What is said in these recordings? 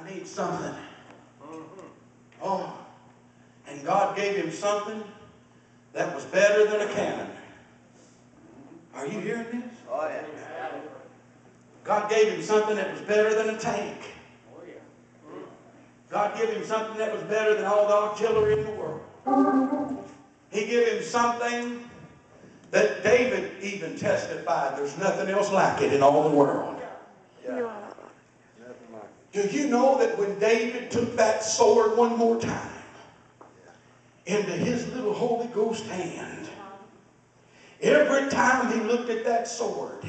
I need something. Oh, and God gave him something that was better than a cannon. Are you hearing this? Oh, yeah. God gave him something that was better than a tank. God gave him something that was better than all the artillery in the world. He gave him something that David even testified. There's nothing else like it in all the world. Yeah. Do you know that when David took that sword one more time into his little Holy Ghost hand, every time he looked at that sword,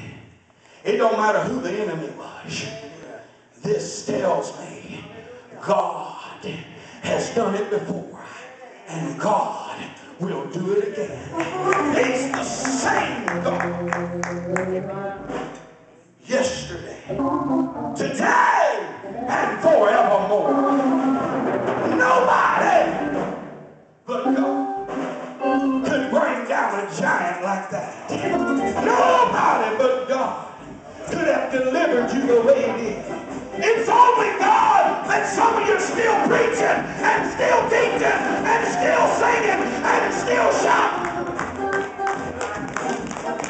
it don't matter who the enemy was, this tells me God has done it before, and God will do it again. He's the same God. Yesterday, today, and forevermore. Nobody but God could bring down a giant like that. Nobody but God could have delivered you the way he did. It's only God that some of you are still preaching and still teaching and still singing and still shouting.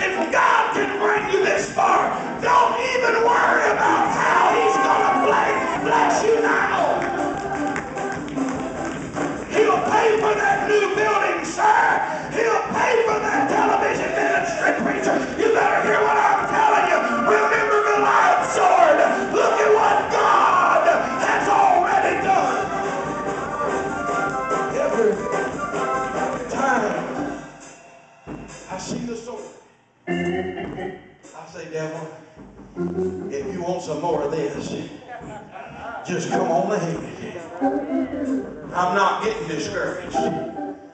If God can bring you this far, don't even worry about how he's going to bless you now. He'll pay for that new building, sir. He'll pay for that television ministry, preacher. You better hear what I'm telling you. Remember Goliath's sword. Look at what God has already done. Every time I see the sword, I say, devil, if you want some more of this, just come on ahead. I'm not getting discouraged.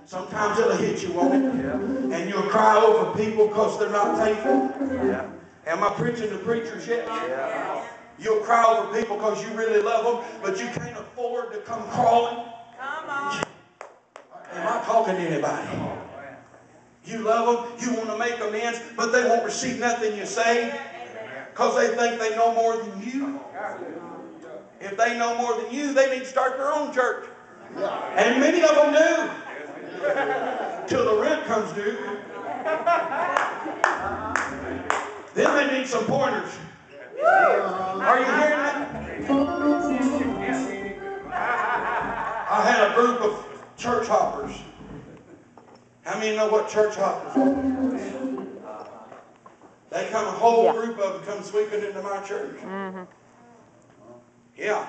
Sometimes it'll hit you, won't it? Yeah. And you'll cry over people because they're not faithful. Yeah. Am I preaching to preachers yet? Yeah. You'll cry over people because you really love them, but you can't afford to come crawling. Come on. Am I talking to anybody? You love them, you want to make amends, but they won't receive nothing you say because they think they know more than you. If they know more than you, they need to start their own church. And many of them do. Till the rent comes due. Then they need some pointers. Are you hearing me? I had a group of church hoppers. How many know what church hoppers are? They come, a whole group of them come sweeping into my church. Yeah.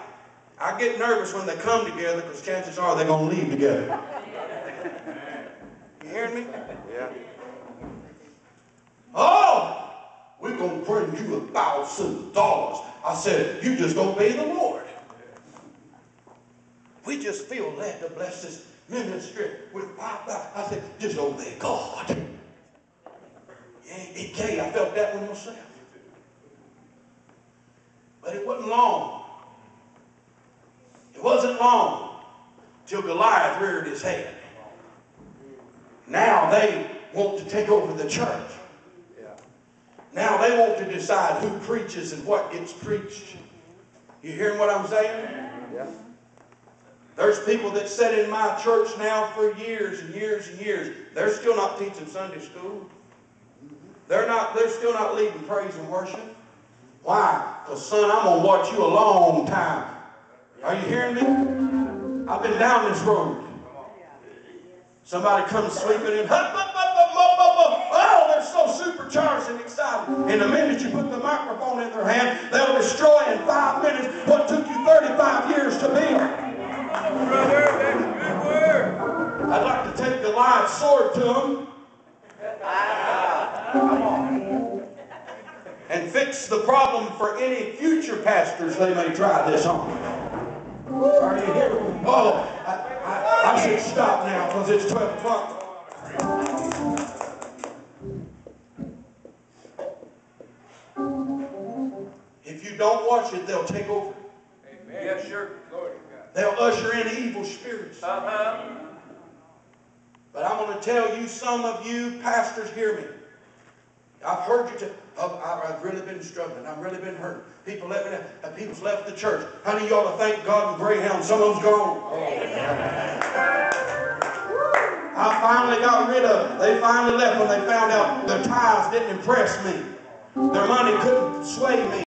I get nervous when they come together because chances are they're going to leave together. You hearing me? Yeah. Oh, we're going to bring you $1,000. I said, you just obey the Lord. We just feel led to bless this ministry with $5,000. I said, just obey God. Yeah, I felt that one myself. But it wasn't long. It wasn't long till Goliath reared his head. Now they want to take over the church. Now they want to decide who preaches and what gets preached. You hearing what I'm saying? Yeah. There's people that sit in my church now for years and years and years. They're still not teaching Sunday school. They're still not leading praise and worship. Why? Because, son, I'm going to watch you a long time. Are you hearing me? I've been down this road. Somebody comes sweeping in. Oh, they're so supercharged and excited. And the minute you put the microphone in their hand, they'll destroy in 5 minutes what took you 35 years to build. Brother, that's a good word. I'd like to take Goliath's sword to them. Come on. And fix the problem for any future pastors they may try this on. Are you hearing? Oh, I should stop now because it's 12 o'clock. If you don't watch it, they'll take over. Amen. Yes, sure. Lord. They'll usher in evil spirits. Uh-huh. But I'm going to tell you, some of you pastors, hear me. I've heard you tell. I've really been struggling. I've really been hurting. People let me know. People's left the church. Honey, you ought to thank God and Greyhound. Some of them's gone. I finally got rid of them. They finally left when they found out their tithes didn't impress me. Their money couldn't sway me.